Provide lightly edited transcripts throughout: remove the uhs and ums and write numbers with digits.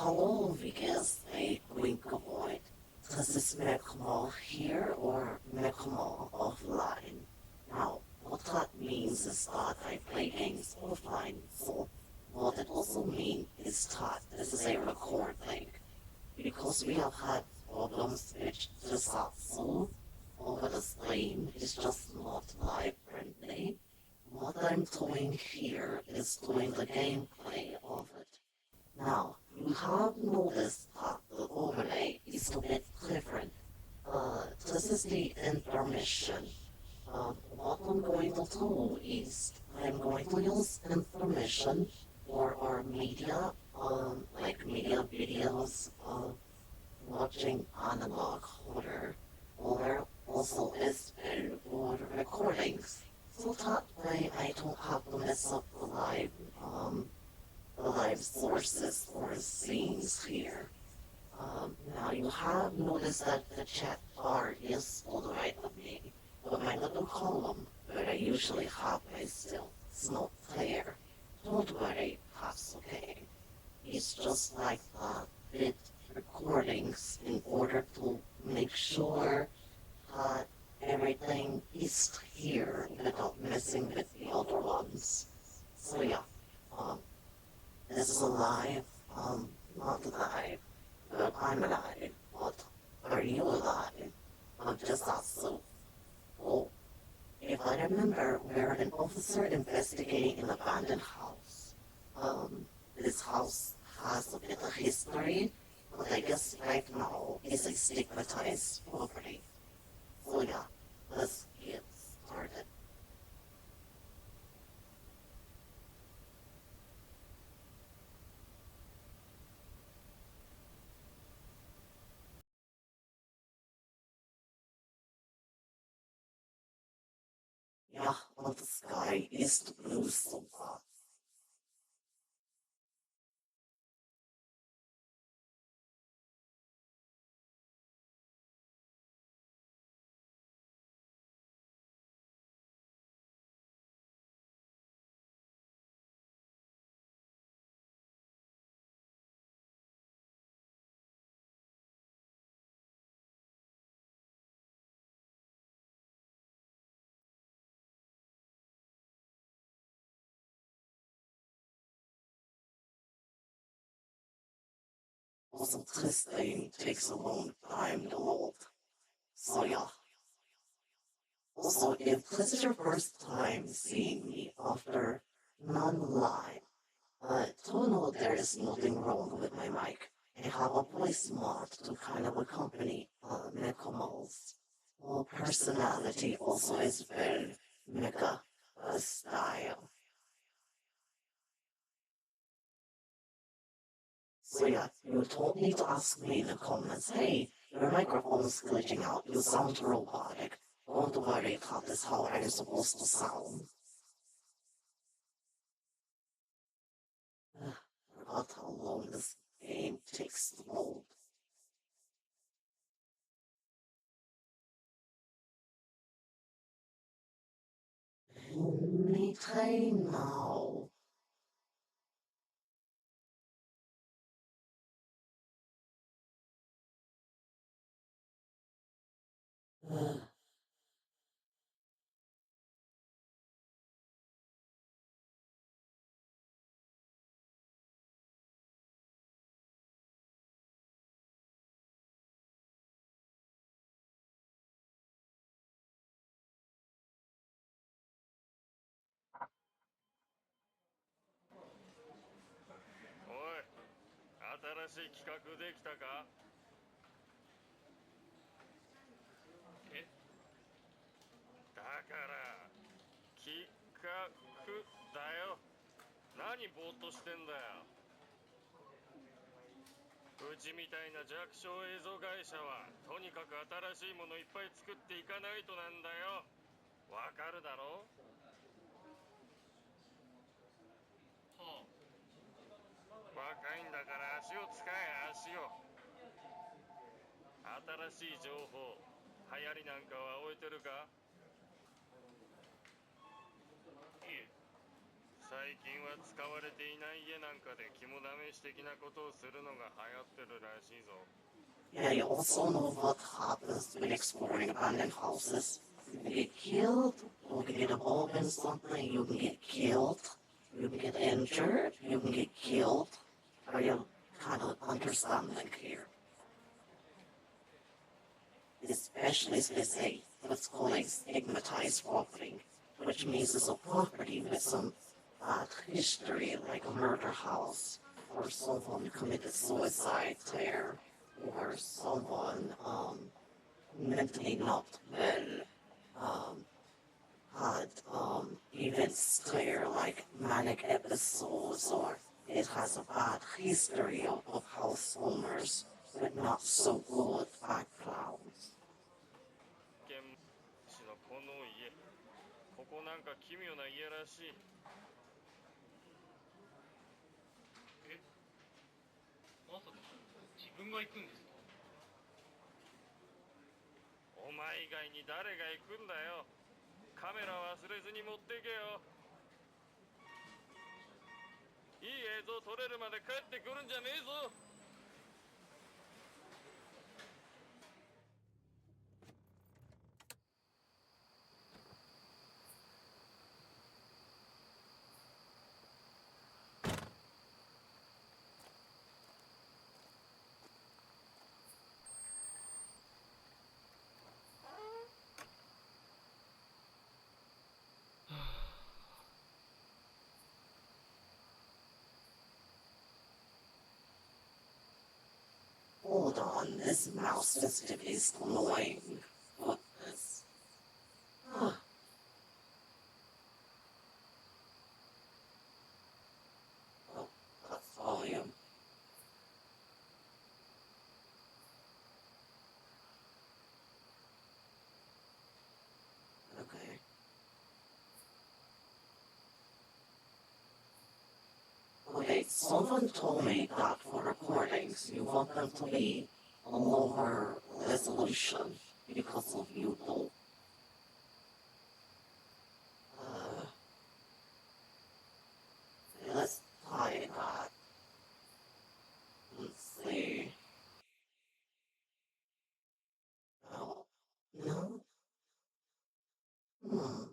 Hello, because I wink avoid. Does this Mekmal here or Mekmal offline? Now, what that means is that I play games offline, so what it also means is that this is a recording. Because we have had problems with Jisastsu, over the stream is just not live friendly. What I'm doing here is doing the gameplay of it. Now, you have noticed that the overlay is a bit different. This is the intermission. What I'm going to do is I'm going to use intermission for our media, like media videos, watching analog or also is for recordings. So that way I don't have to mess up the live sources or scenes here. Now you have noticed that the chat bar is to the right of me, but my little column where I usually have my still is not there. Don't worry, that's okay. It's just like that with recordings in order to make sure that everything is here without messing with the other ones. So yeah, um, this is a live, not live, but I'm alive. But are you alive? Just us, so. Oh, if I remember, we're an officer investigating an abandoned house. This house has a bit of history, but I guess right now it's a stigmatized property. So yeah, let's get started. Yeah, but the sky is blue so far. Also, this thing takes a long time to load. So yeah. Also, if this is your first time seeing me after non-live, don't know there is nothing wrong with my mic. I have a voice mod to kind of accompany Nekomal's personality also is very Mecha style. So yeah, you told me to ask me in the comments, hey, your microphone's glitching out, you sound robotic. Don't worry, that is how I'm supposed to sound. Forgot how long this game takes to load. Let me try now.おい、新しい企画できたか？え、だから企画だよ。何ぼーっとしてんだよ。うちみたいな弱小映像会社はとにかく新しいものいっぱい作っていかないとなんだよ。わかるだろ？はあ、若いんだから足を使え、足を。新しい情報、流行りなんかは置いてるか？いえ、最近は使われていない家なんかで肝試し的なことをするのが流行ってるらしいぞ。 Yeah, you also know what happens when exploring abandoned houses. You can get killed, you can get involved in something, you can get killed, you can get injured, you can get killed. Are you kind of understanding here? Especially as they say, what's called a stigmatized property, which means it's a property with some bad history, like a murder house, or someone committed suicide there, or someone mentally not well, had events there like manic episodes, or it has a bad history of house owners with not so good backgrounds. 現地のこの家、ここなんか奇妙な家らしい。え、まさか自分が行くんですか？お前以外に誰が行くんだよ。カメラ忘れずに持ってけよ。いい映像撮れるまで帰ってくるんじゃねえぞ。Hold on, this mouse sensitive is annoying. What is? Ah. Oh, that's volume. Okay. Okay, someone told me that for recordings you want them to be a lower resolution because of you know. Uh, let's try that. Let's see. No. No? Hmm.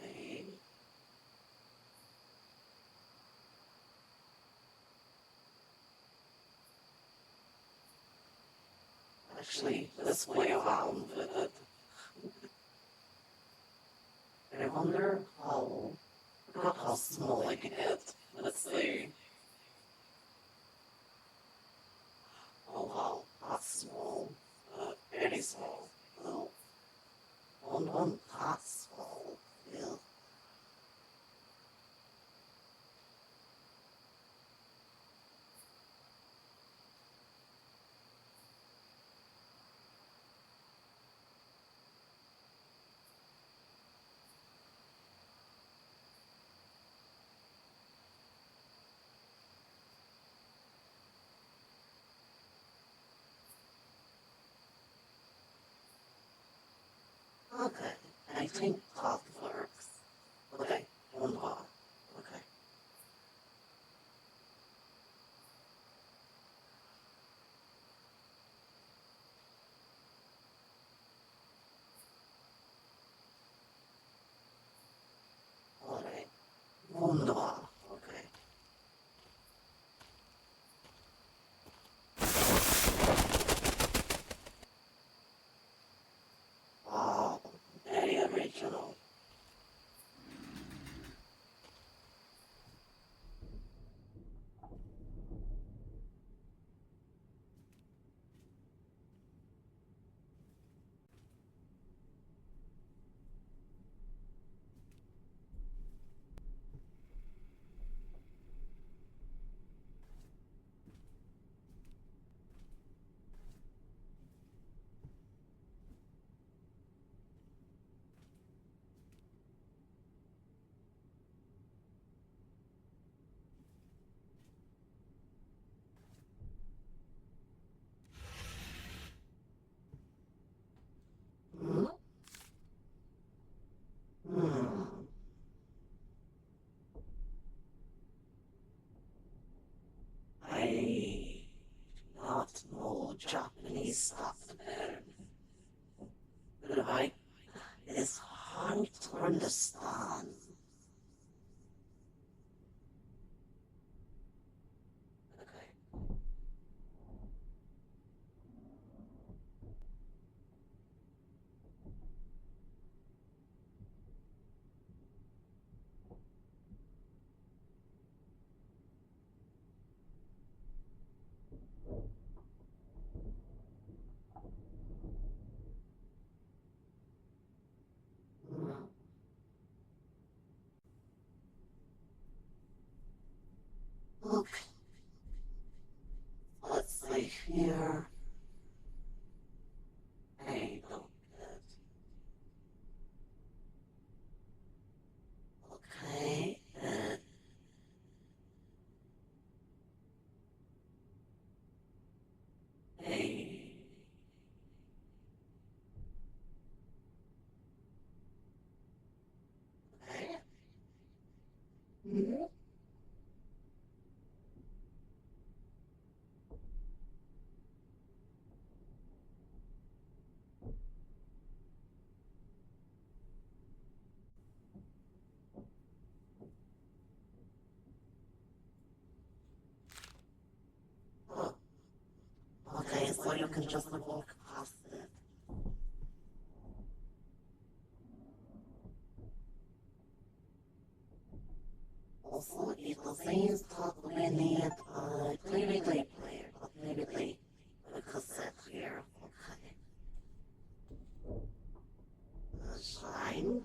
Okay. Actually, let's play around with it. I wonder how, not how small I can get. Let's see. Oh wow, that's small. Very small. Oh, one that small. Yeah. Okay, I think that works. Okay, one more. Okay. Alright. One more. Okay. Wow, very original. can't understand. Okay. Look, let's see here. I don't get. Okay, hey. Okay. Mhm. Oh, okay, so you can just walk past it. Also, it seems that we need a DVD player, a DVD, a cassette here. Okay. Shine.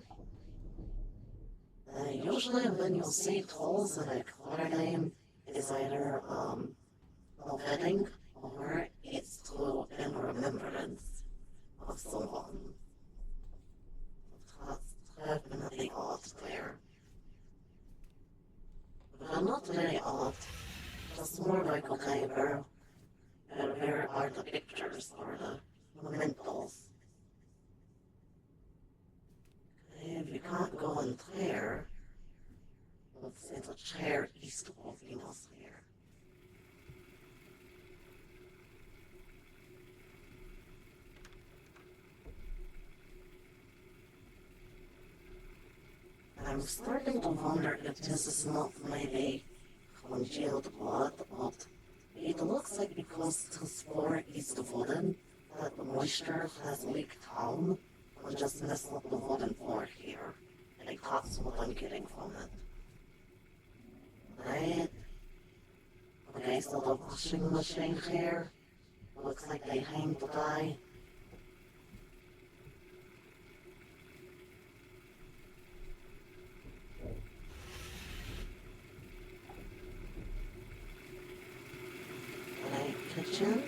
Usually when you see tools in a color game, it's either a wedding or it's to in remembrance of someone. That's definitely odd there. But not really odd, just more like, okay, where are the pictures or the mementos? If you can't go in there, let's say the chair east of Venus here. I'm starting to wonder if this is not maybe congealed blood, but it looks like because this floor is wooden, that the moisture has leaked down and just messed up the wooden floor here. And that's what I'm getting from it. Right? Okay, so the washing machine here looks like they hang the guy. Right, kitchen.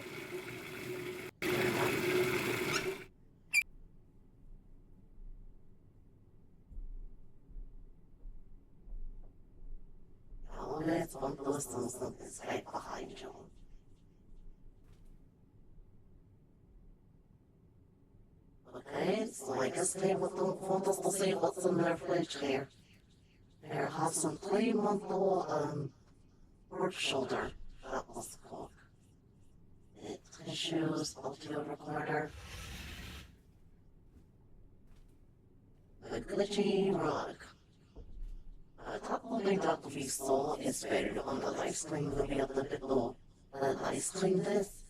Always want to listen something's right behind you. Okay, so I guess they would don't want us to see what's in their fridge here. There have some 3-month-old pork shoulder that was cooked. Tissues, audio recorder, a glitchy rug. Probably that we saw is buried on the live stream video the little live stream this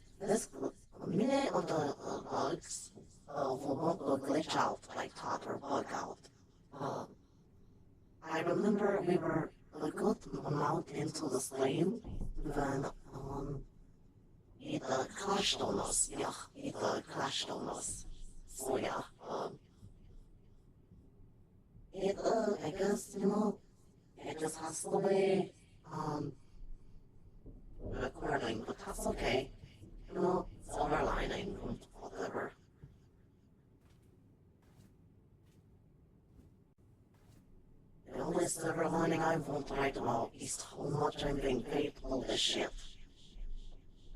many of the rugs will glitch out like that or bug out. I remember we were a good amount into the stream when it crashed on us. Yeah, it crashed on us. So yeah, it I guess it just has to be recording, but that's okay. Silver lining, whatever. The only silver lining I want right now is how much I'm being paid for all this shit.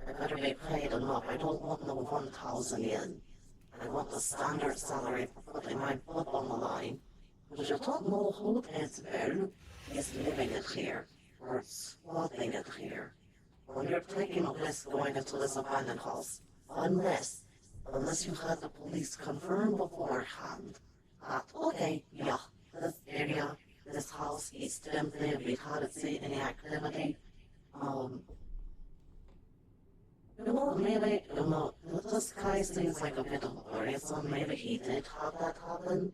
I better be paid enough. I don't want no 1,000 yen. I want the standard salary for putting my foot on the line. But you don't know who is well is living it here, or squatting it here. When you're taking a risk going into this abandoned house, unless you had the police confirm beforehand that, okay, yeah, it's tempting we can't see any activity. Um, maybe, the sky seems like a bit of worrisome. Maybe he did have that happen.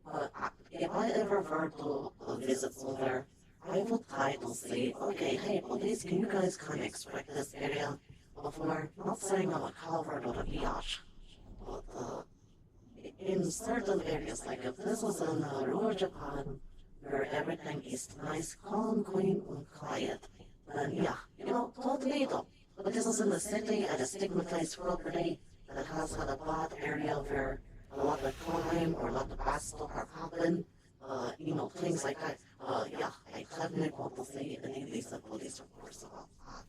But if I ever were to visit somewhere, I would try to say, okay, hey, police, can you guys kind of expect this area? Before, not saying I'm a coward or a biatch, but in certain areas, like if this was in rural Japan, where everything is nice, calm, clean, and quiet, then yeah, totally though. But this is in the city at a stigmatized property that has had a bad area where a lot of crime or a lot of bad stuff have happened, things like that. Yeah, I definitely want to see any of these police reports about that.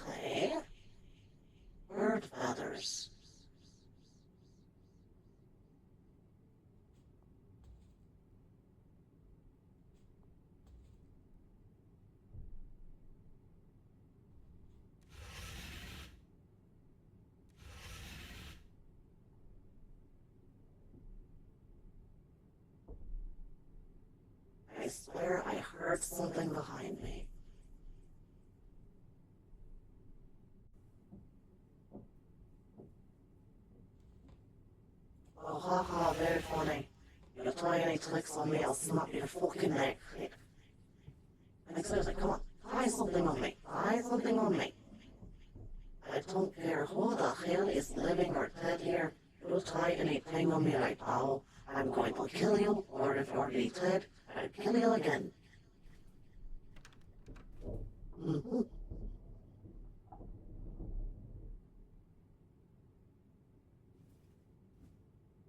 Okay, bird feathers. I swear I heard something behind me. Oh, haha, very funny. You try any tricks on me, I'll snap your fucking neck. Like, seriously, come on, try something on me. Try something on me. I don't care who the hell is living or dead here. You try anything on me right now, I'm going to kill you, or if you're already dead, I'll kill you again. Mm-hmm.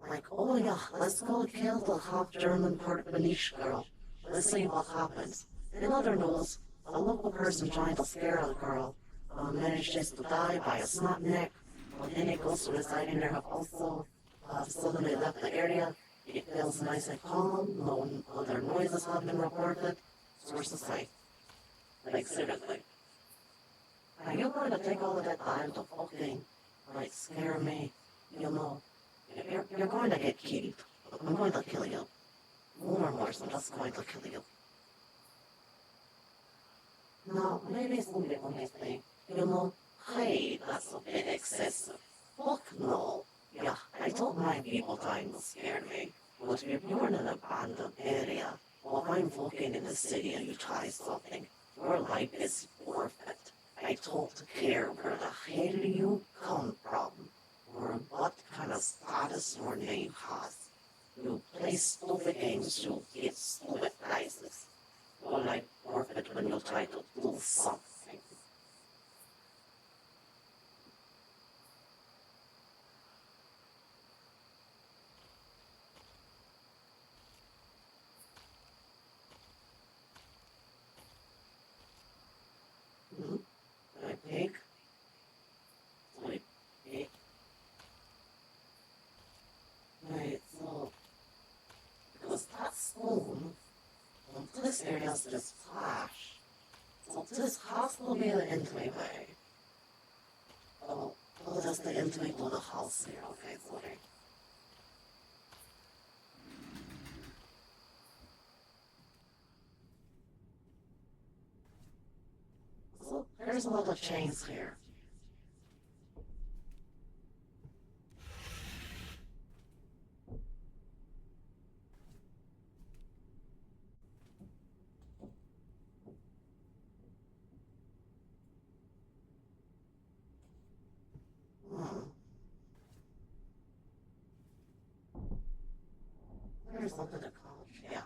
Like, oh yeah, let's go kill the half-German part Benish girl. Let's see what happens. In other news, a local person trying to scare a girl manages to die by a snap neck, but any ghosts residing there have also suddenly left the area. It feels nice and calm, no other noises have been reported. Sources say, like seriously, are you going to take all of that time to fucking, like, scare me? You know, you're going to get killed. I'm going to kill you. More and more, I'm just going to kill you. Now, maybe some people may think, hey, that's a bit excessive. Fuck no. Yeah, I don't mind people trying to scare me. But if you're in an abandoned area, or if I'm walking in the city and you try something, your life is forfeit. I don't care where the hell you come from, or what kind of status your name has. You play stupid games, you get stupid prizes. Your life forfeit when you try to do something. Hmm? I think. I think. Right, so, because that stone, this area's just flash. So this has to be the entryway. Oh, that's the entryway to the house here, okay, sorry. So, there's a lot of chains here. Hmm. There's under the couch, yeah.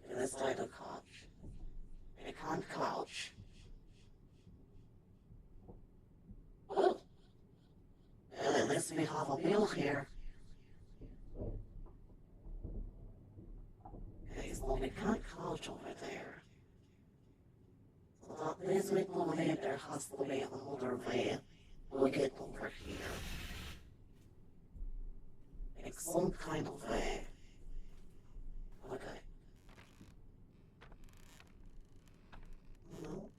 This side of the couch. I can't couch. Oh, well, at least we have a bill here. Okay, so we can't couch over there. So that leads me to believe there has to be another way to get over here. Like some kind of way. Okay. Mhm.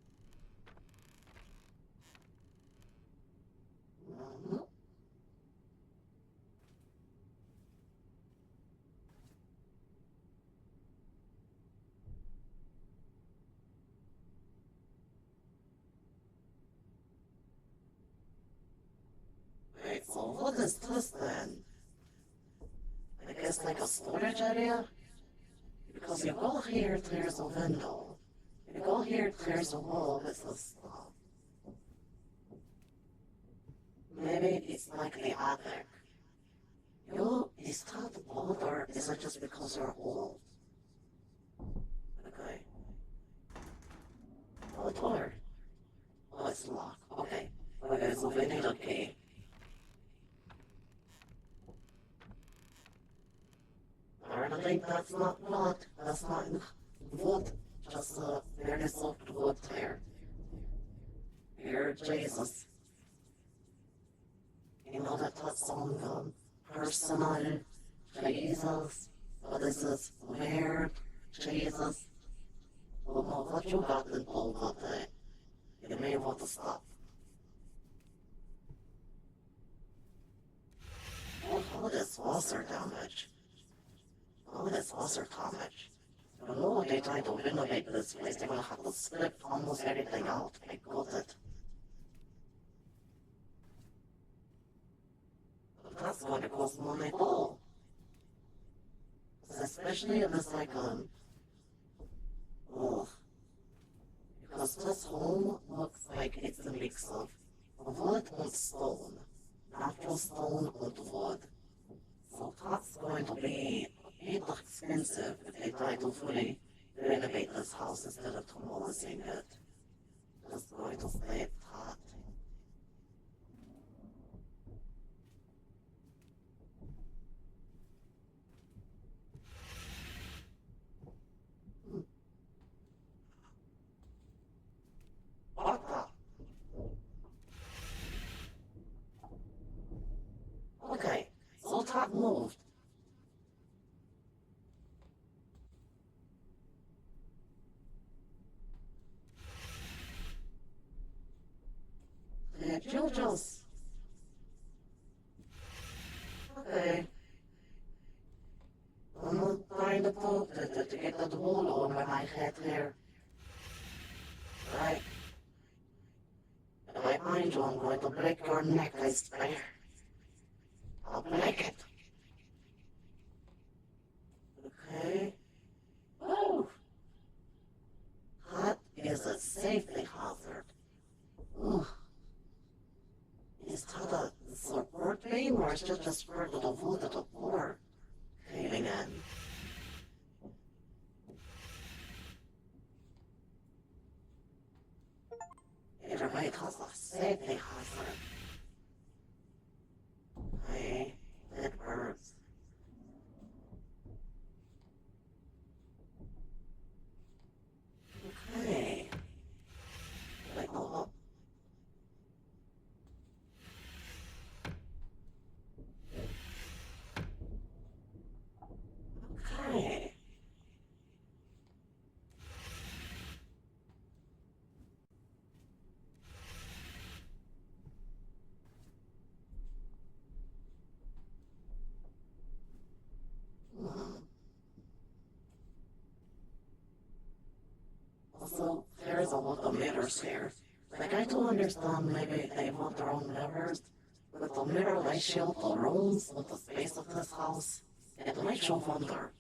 is this then? I guess like a storage area? Because you go here, there's a window. You go here, there's a wall with the stuff. Maybe it's like the attic. Is that old or is it just because you're old? Okay. Oh, door. Oh, it's locked. Okay. Okay, so we need a key. I think that's not locked. That's not wood. Just very soft wood there. Here, Jesus. You know that song, personal Jesus? Oh, this is weird Jesus. Well, no, what you got in all of that? You may want to stop. Oh, all this wasser damage. All this wasser damage. You know they tried to renovate this place, they're gonna have to strip almost everything out. I got it. But that's going to cost money too. Especially if it's like, ugh. Because this home looks like it's a mix of wood and stone. Natural stone and wood. So that's going to be a bit expensive if they try to fully renovate this house instead of demolishing it. Just going to stay at that. What the? Okay, so that moved. The children's. Okay. I'm not trying to talk to get that wall over my head here. Right? If I find you, I'm going to break your neck, I swear. I'll break it. Okay. Woo! That is a safety hazard. Ugh. Is that a support beam or is it just part of the wood of the floor caving in? Either way, it has a safety hazard. Okay, it works. Okay. Wait, hold up. Okay. Hmm. Also, there is a lot of mirrors here. Like, I do understand maybe they want their own mirrors, but the mirror ratio to rooms with the space of this house, it makes you wonder.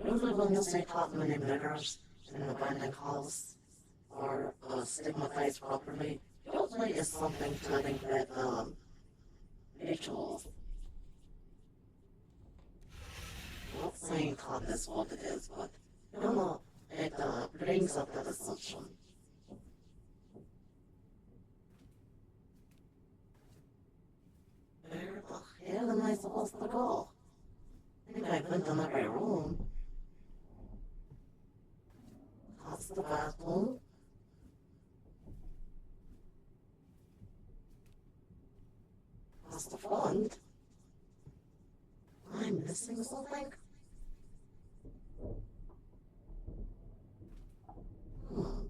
Usually when you see that many mirrors in an abandoned house, or stigmatized properly, usually it's something to do with rituals. I'm not saying that is what it is, but you know, it brings up that assumption. Where the hell am I supposed to go? I think I've been to every room. That's the bathroom. That's the front. I'm missing something? Hmm.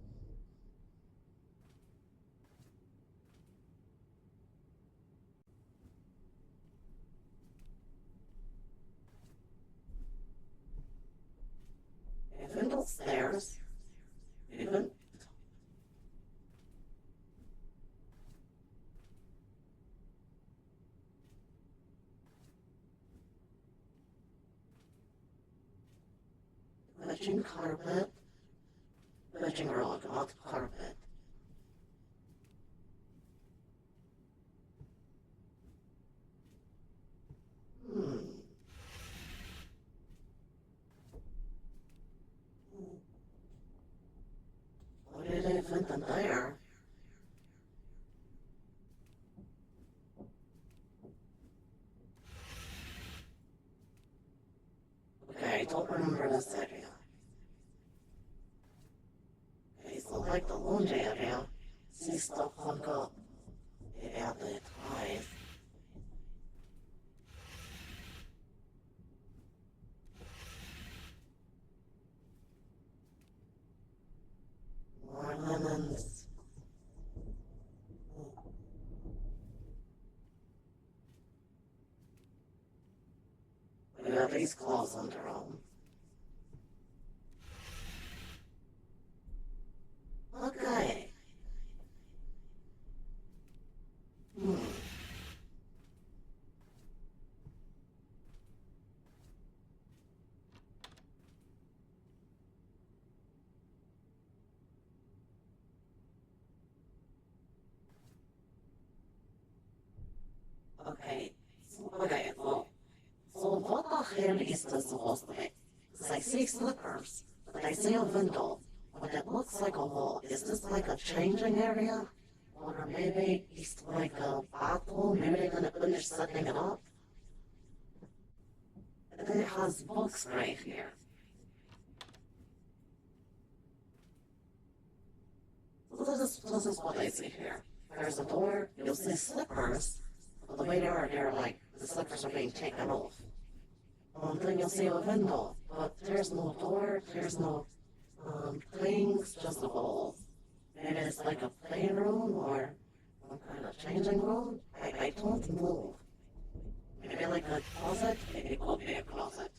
Even upstairs. Even. Beaching carpet. Beaching rug, not carpet. Hmm. What did I find in there? Okay, I don't remember this area. Okay, so like the laundry area, see stuff hung up. Yeah, the ties. More lemons. We got these clothes under them. Okay. Hmm. So what the hell is this supposed to be? 'Cause I see slippers, but I see a window, but it looks like a wall. Is this like a changing area? Or maybe it's like a bathroom, maybe they're gonna finish setting it up? And then it has books right here. So this is what I see here. There's a door, you'll see slippers, but the way they're like, the slippers are being taken off. Then you'll see a window, but there's no door, there's no things, just a wall. Maybe it's like a playroom or some kind of changing room. I don't know. Maybe like a closet? It could be a closet.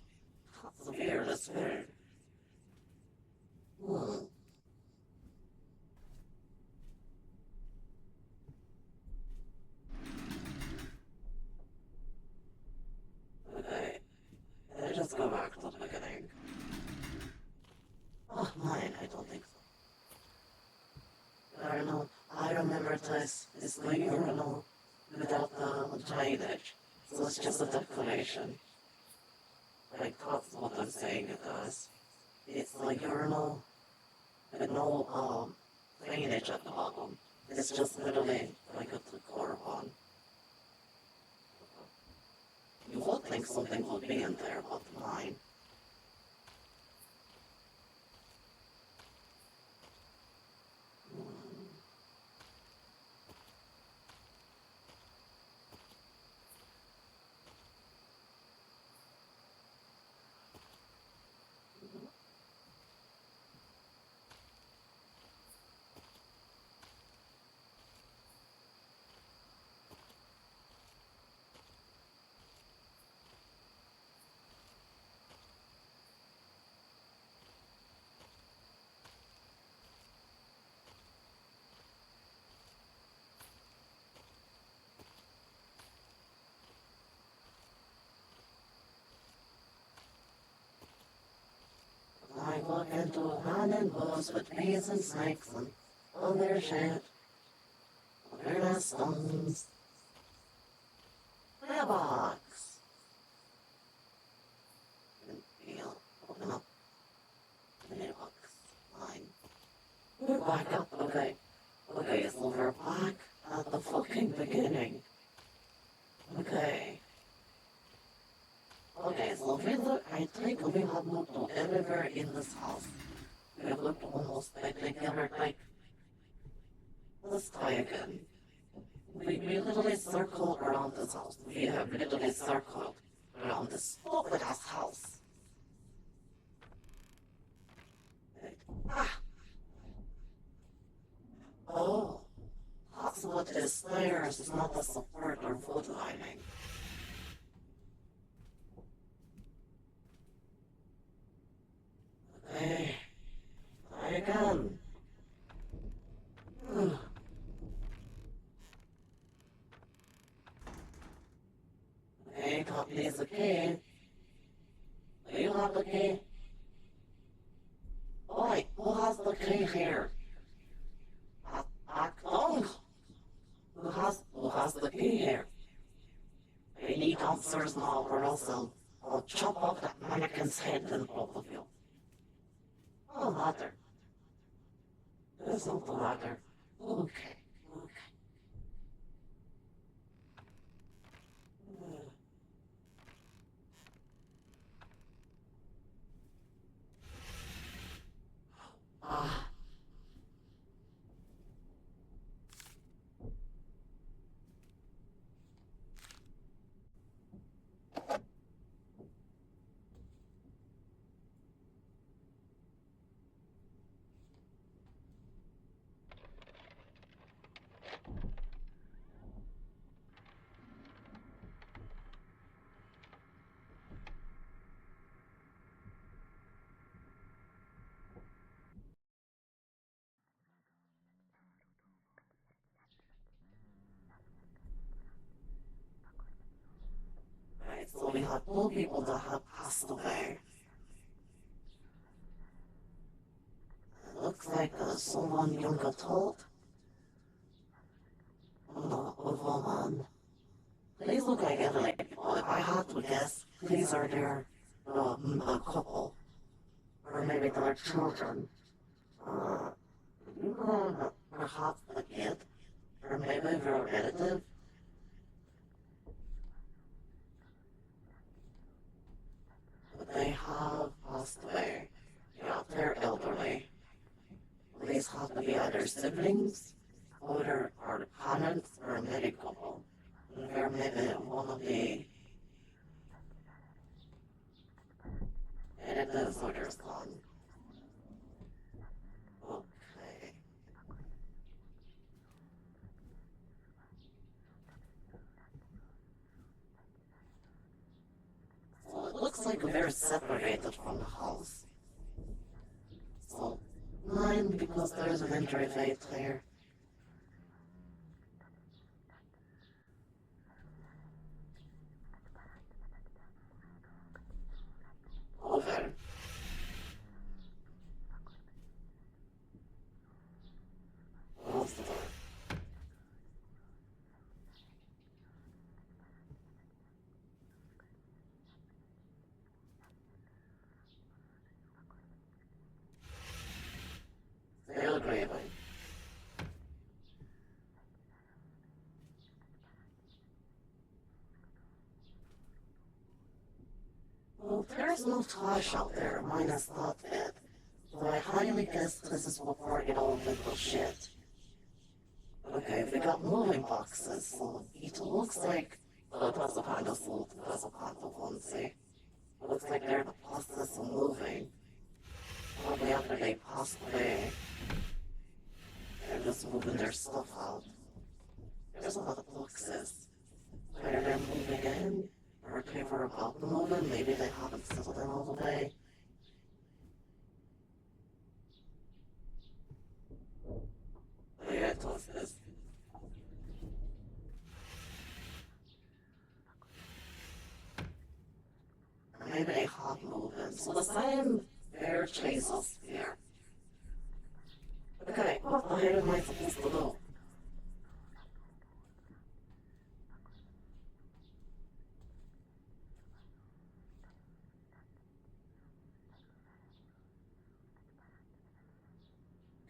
That's weird, that's weird. Hmm. Okay, let's just go back to the beginning. Oh, mine, I don't think so. Urinal, I remember this. It's the urinal without the drainage. So it's just a declaration. Like, that's what I'm saying it does. It's the urinal with no, drainage at the bottom. It's just literally like a decor one. You would think something would be in there, but mine. I walk into a abandoned woods with bees and snakes and other shit. Other stones. Mailbox. Feel. Open up. Mailbox. Mine. We're back up. Okay. Okay, so we're back at the fucking beginning. Okay. Okay, so we look, I think we have looked everywhere in this house. We have looked almost, I think, like, let's try again. We literally circled around this house. We have literally circled around this stupid ass house. Ah! Oh, that's what is stairs, it's not the support or wood lining. Okay, try again. Okay, copy is the key. Do you have the key? has the key here? Achtung! Who has the key here? We need answers now or else I'll chop off that mannequin's head and both of you. A ladder. There's not the ladder. Okay. Ah. Right, so we have two people that have passed away. It looks like someone young adult. A woman. These look like elderly people. If I had to guess, these are their a couple. Or maybe their children. Uh, perhaps a kid. Or maybe their relative. But they have passed away. Yeah, they're elderly. These have to be either siblings, or parents, or a married couple. Or maybe one of the relatives or their son. Okay. So it looks like we're separated from the house. So, 9 because there's an entry fate there. Over. Close the door. Still gravely. Well, there's no trash out there, minus that bed. So I highly guess this is what it all little shit. Okay, we got moving boxes, so it looks like that's a kind of suit, that's a kind of onesie. It looks like they're in the process of moving. Probably after they passed away. They're just moving their stuff out. There's a lot of boxes. Whether they're moving in, or if they were about to move in, maybe they haven't settled in all the way. But yeah, it was this. Maybe they have moved in, so the same bear chases here. Okay, what the hell am I supposed to do?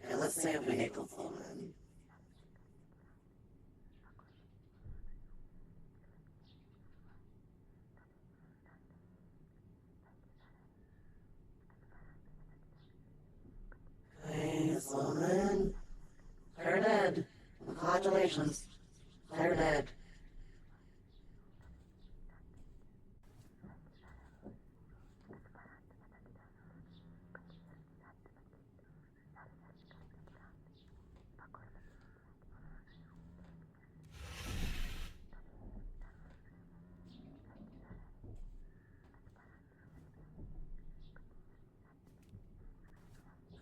Okay, let's see if we need to zoom in. Okay, zoom in. They're dead. Congratulations. They're dead.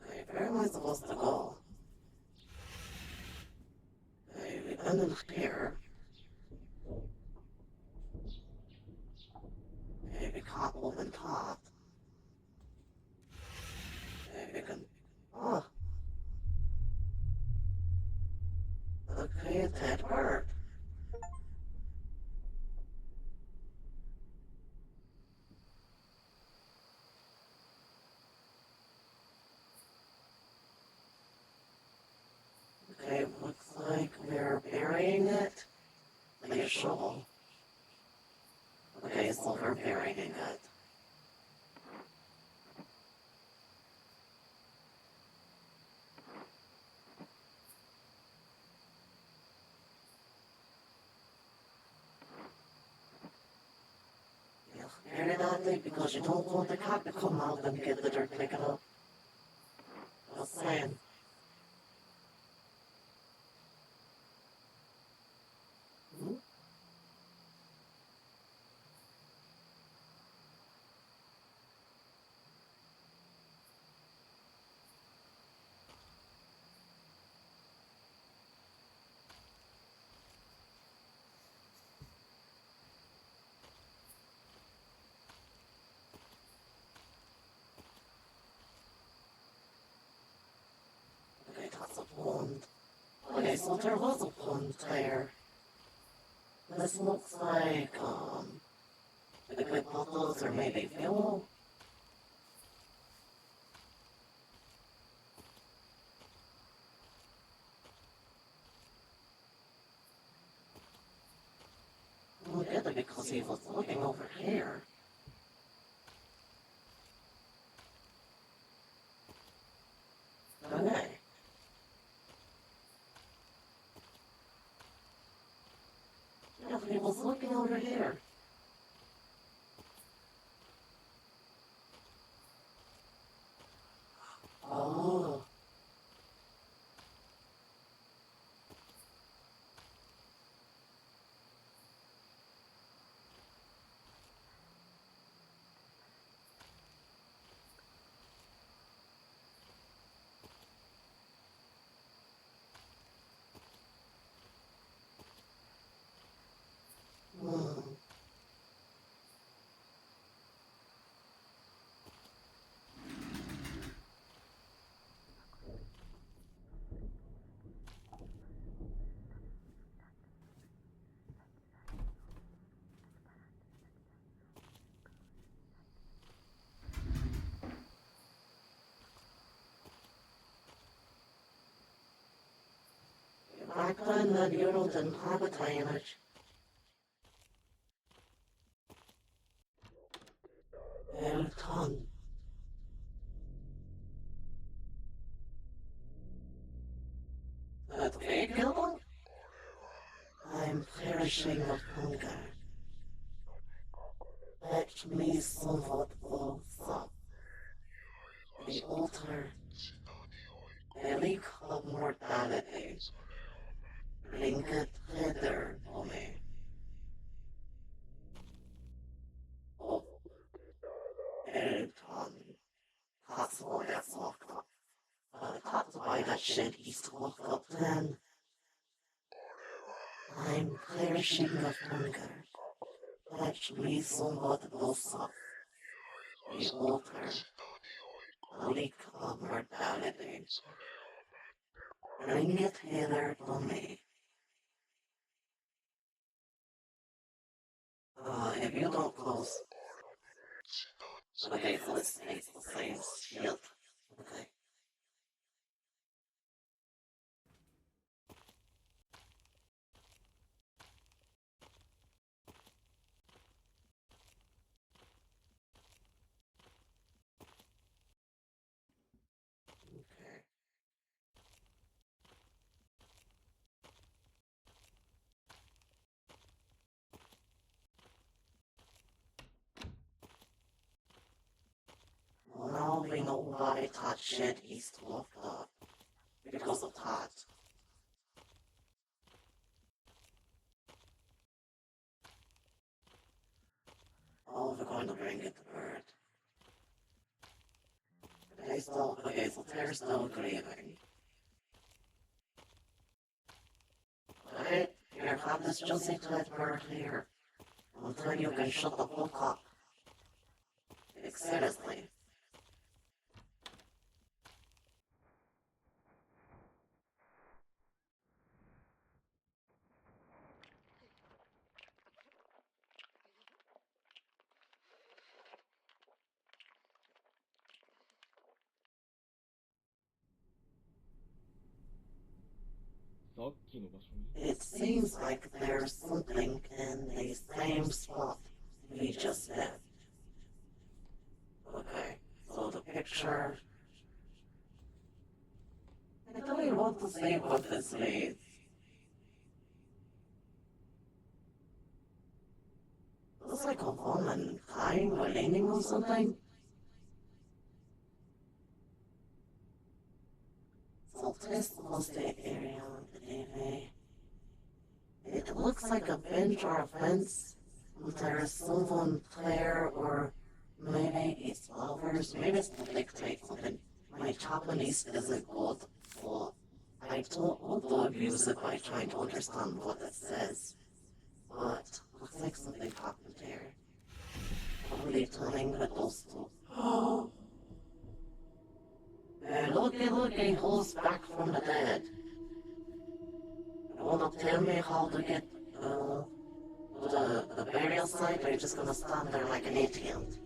Okay, where am I supposed to go? Okay, we ended here. Okay, we can't open top. Okay, we can... Oh, Okay, that bird. Okay, looks like we're burying it. Like a shovel. Okay, so we're burying it. Bury it that way because you don't want the cat to come out and get the dirt taken up. Just saying. Hmm? Okay, that's a pond. Okay, so there was a pond there. This looks like bottles or maybe fuel. Look at it because he was looking over here. Okay. Yeah, he was looking over here. Oh. Hmm. Back then, the Euro didn't have a drainage. El ton. That big one? I'm perishing of hunger. Let me somewhat also. The altar, a leak of mortality. Bring it hither for me. Oh, El ton. That's why I walked up. That's why that shit used to walk up then. I'm perishing of hunger. Let me somewhat also. The altar, a leak of mortality. Bring it hither to me. If you don't close. Okay, so it stays the same shit. Okay. Okay. Well, now we know why that shit is locked up. Because of that. Oh, we're going to bring it to bird. Okay, so they're still grieving. Alright, here, have this juicy red bird here. Until you can shut the fuck up. Like, seriously. さっきの場所に It seems like there's something in the same spot we just left. Okay, so the picture. I don't want to say what this means. Looks like a woman crying or leaning on something. So this was the area on the TV. It looks like a bench or a fence. There's someone there, or maybe it's flowers, maybe it's the dictate something. My Japanese isn't good, so I don't want to abuse it by trying to understand what it says. But looks like something happened here. Probably turning the those two. Looky, who's back from the dead? You wanna tell me how to get to the burial site, or you just gonna stand there like an idiot?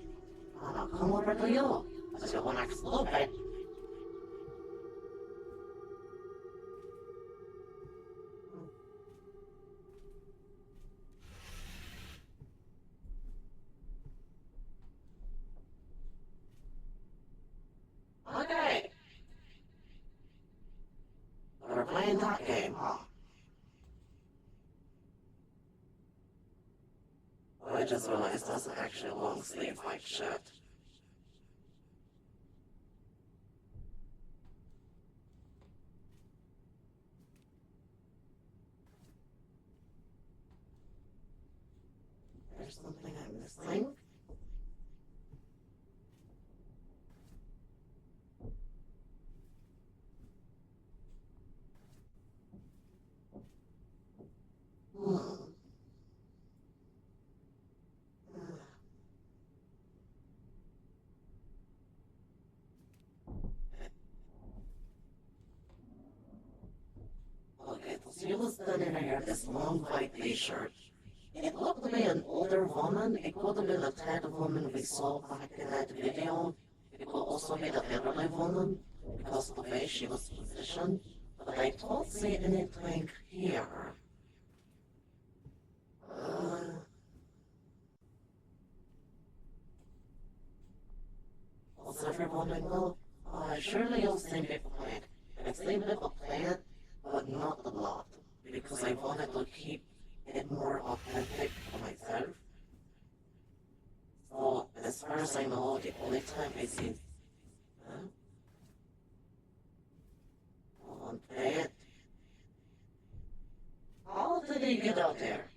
I'll come over to you, because you wanna explode it. Okay. We're playing that game, huh? I just realized that's actually a long sleeve white shirt. There's something I'm missing. Hmm. Okay, so you was standing there, this long white t-shirt. It looked to be an older woman. It could have been the type of woman we saw back in that video. It could also be the elderly woman, because of the way she was positioned. But I don't see anything here. Was everyone in well? Surely you'll see people play it. I've seen people play it, but not a lot, because I wanted to keep it more authentic for myself. So, as far as I know, the only time I see on play it, how did he get out there?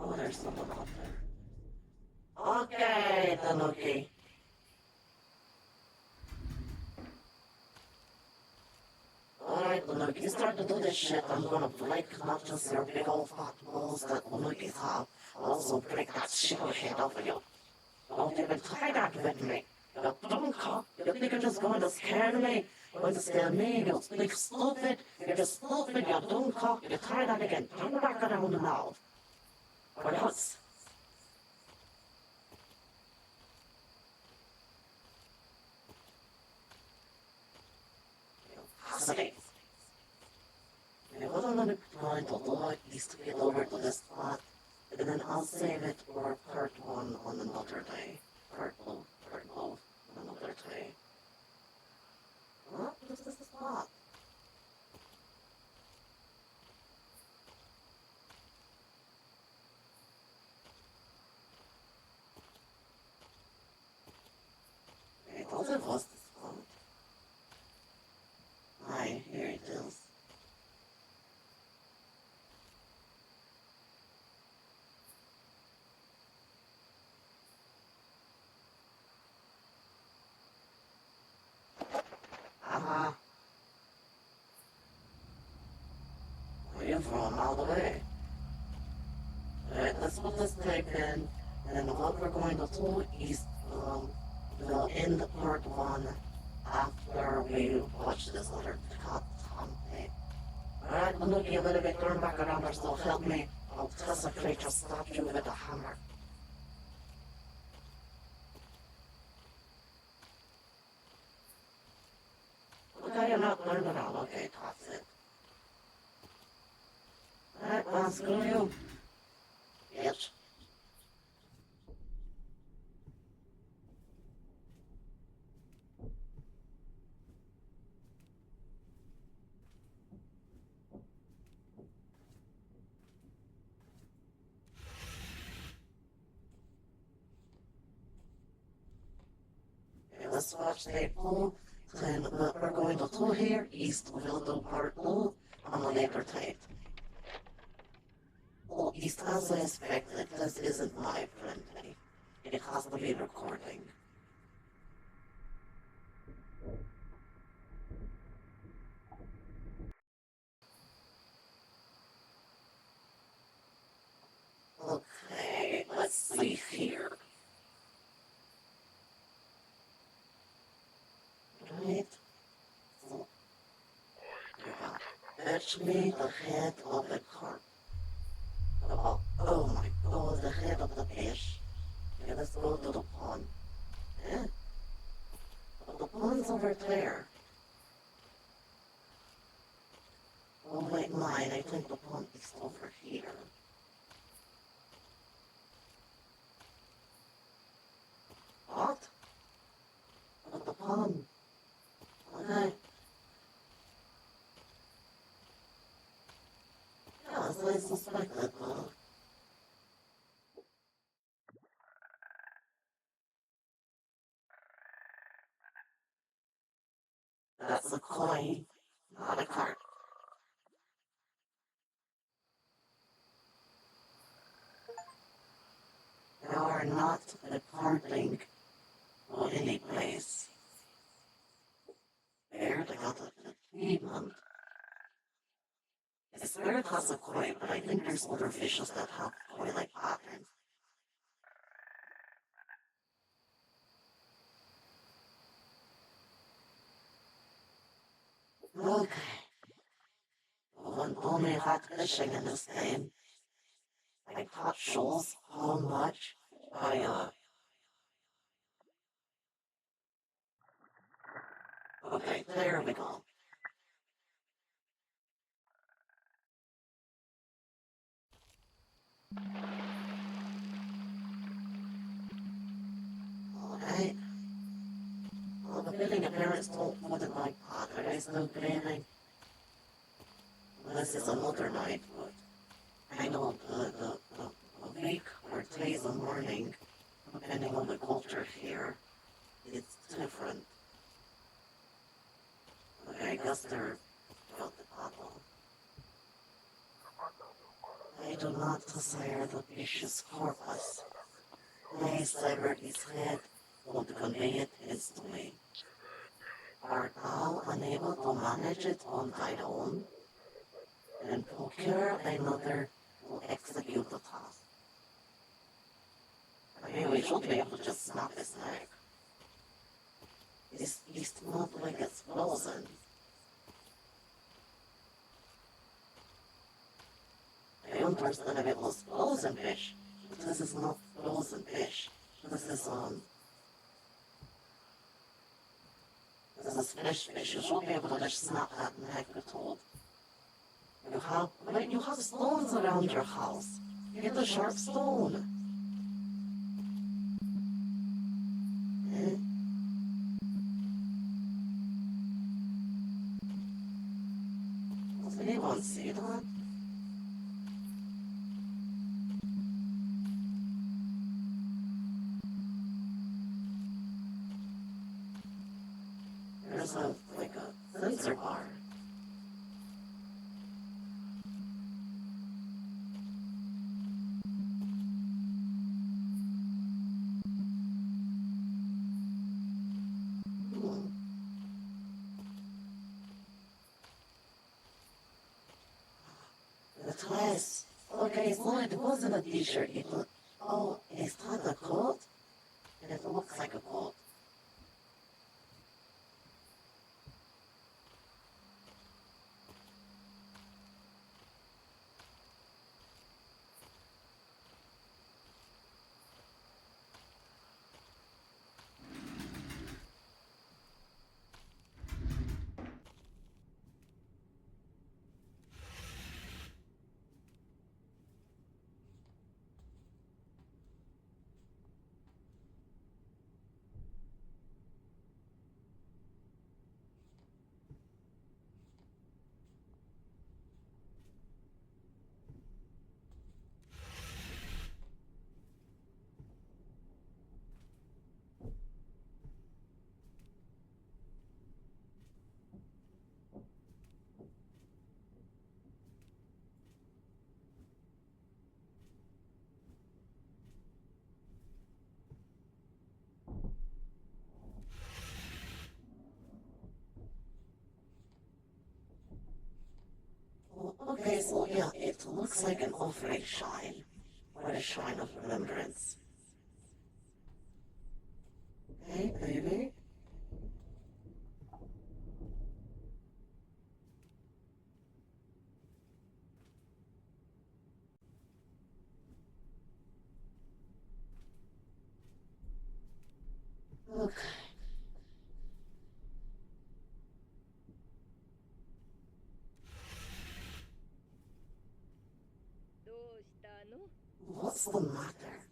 Oh, there's someone out there. Okay, Tanuki. Alright, Tanuki, you start to do this shit, I'm gonna break not just your big old fat balls that Tanukis have, I'll also break that shitty head off of you. Don't even try that with me. You dumb cock. You think you're just going to scare me? Going to scare me? You think stupid? You're just stupid, you dumb cock. You try that again. Turn back around now. Or else. You hesitate. I wasn't going to do at least to get over to this spot, and then I'll save it for part 1 on another day. Part 2 on another day. What? This is the spot. I thought it was the spot. Hi, here it is. came from all the way. Alright, let's put this tape in, and what we're going to do is we'll end part 1 after we watch this other cut on tape. Alright, Manuki, a little bit, turn back around or so help me. I'll desecrate your statue with a hammer. Okay, you're not turned around. Okay, that's it. Alright, well, screw you. Bitch. Okay, let's watch tape 2. Then what we're going to do here is we'll do part 2 on a later tape. Oh, it's as I expected, this isn't my printing. It has to be recording. Okay, let's see here. Right? So, fetch me the head of the carp. Oh my god, the head of the fish. Okay, let's go to the pond. Eh? But the pond's over there. Oh wait, mine, I think the pond is over here. What? But the pond. Okay. Yeah, as I suspected, that's a coin, not a card. You are not departing to any place. There, they got a demon. The spirit has a koi, but I think there's other fishes that have koi-like patterns. Okay. When only hot fishing in this game. I caught shoals. How much? Okay, there we go. Alright. Well, the feeling of parents don't wouldn't like pot. Are they still dreaming? This is another night, but I know the week or days of morning, depending on the culture here, it's different. Okay, I guess they're about the bottle. I do not desire the vicious corpus. I severed his head, won't convey it instantly. Art thou unable to manage it on thine own? And procure another to execute the task. I mean, we should be able to just snap his neck. It's not like it's frozen. I understand if it was frozen fish, but this is not frozen fish. This is fish. You should be able to just snap that neck with hold. You have stones around your house. Get a sharp stone. Eh? Does anyone see that? There's a sensor bar. dress. Okay, so it wasn't a t-shirt. It was... Oh, is that a coat? It looks like a coat. Okay, so yeah, it looks like an offering shrine. Or a shrine of remembrance. Hey, baby. Okay. どうしたの？ What's the matter?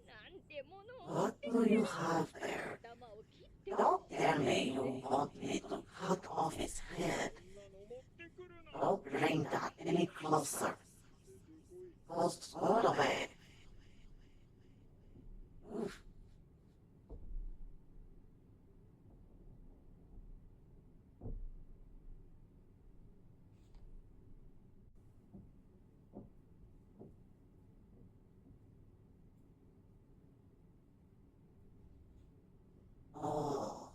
なんてものを What do you have there? 頭を切って Don't tell me you want me to cut off his head. そんなの持ってくるな。 Don't bring that any closer. Just go away. Oof. Oh.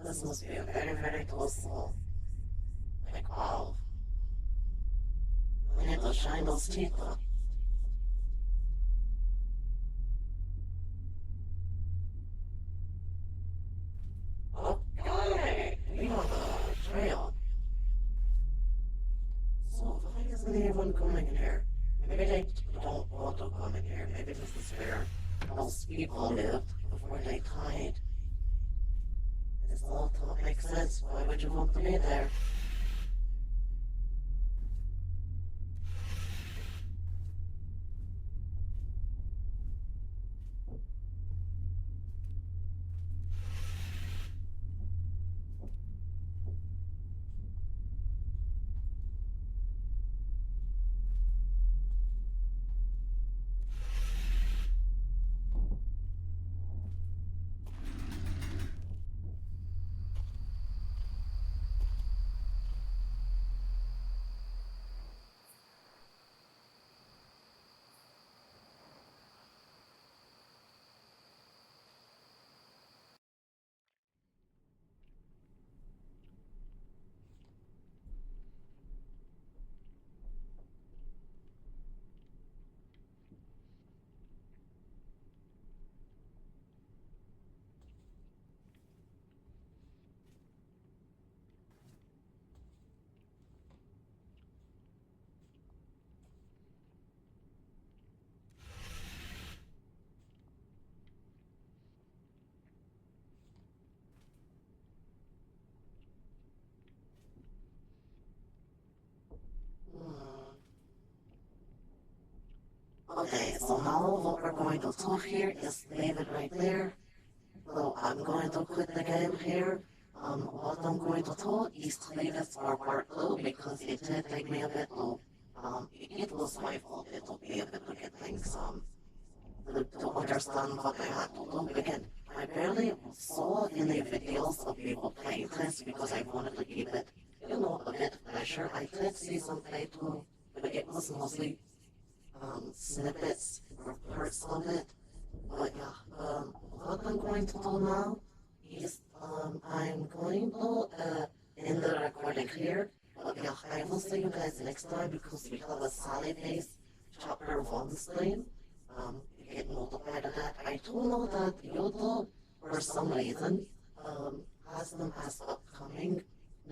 This must be a very, very close soul. Like, wow. We need to shine those teeth up. Okay, we have a trail. So why isn't anyone coming in here? Maybe they don't want to come in here. Maybe this is where most people lived before they died. This all don't make sense. Why would you want to be there? Okay, so now what we're going to do here is leave it right there. So I'm going to quit the game here. What I'm going to do is to leave it for part 2 because it did take me a bit to, it was my fault. It took me a bit to get things, to understand what I had to do. Again, I barely saw any videos of people playing this because I wanted to keep it, a bit pleasure. I did see some playthrough, but it was mostly snippets or parts of it. But yeah, what I'm going to do now is I'm going to end the recording here. But yeah, I will see you guys next time because we have a Sally Face Chapter 1 stream. You get notified of that. I do know that YouTube, for some reason, has them as upcoming.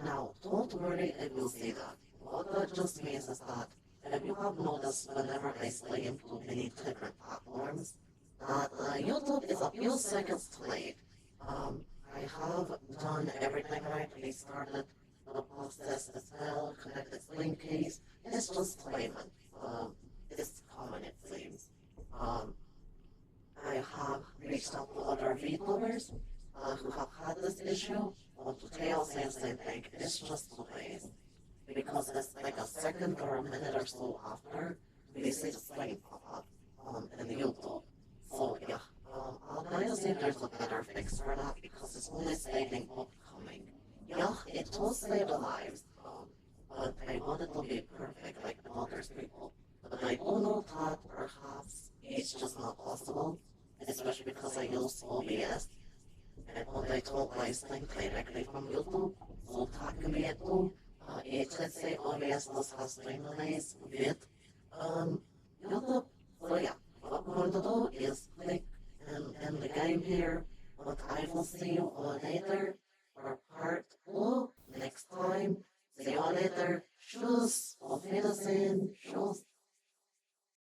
Now, don't worry, I will see that. What that just means is that if you have noticed whenever I stream to many different platforms, that YouTube is a few seconds late. I have done everything right. I started the process as well, connected link keys. It's just payment. It's common, it seems. Um, I have reached out to other VTubers who have had this issue. To tell the same thing. It's just two ways. Because it's like a second or a minute or so after, we see the screen pop up in the YouTube. So yeah, I'll try to see if there's a better fix for that because it's only stating upcoming. Yeah, it will save the lives, but I want it to be perfect like the others people. But I do know that perhaps it's just not possible, especially because I use OBS. And when I don't live stream directly from YouTube, so that can be it too. Let's say OBS does have stream delays with YouTube. So yeah, what we're going to do is click and end the game here. But I will see you all later for part 2 next time. See you all later.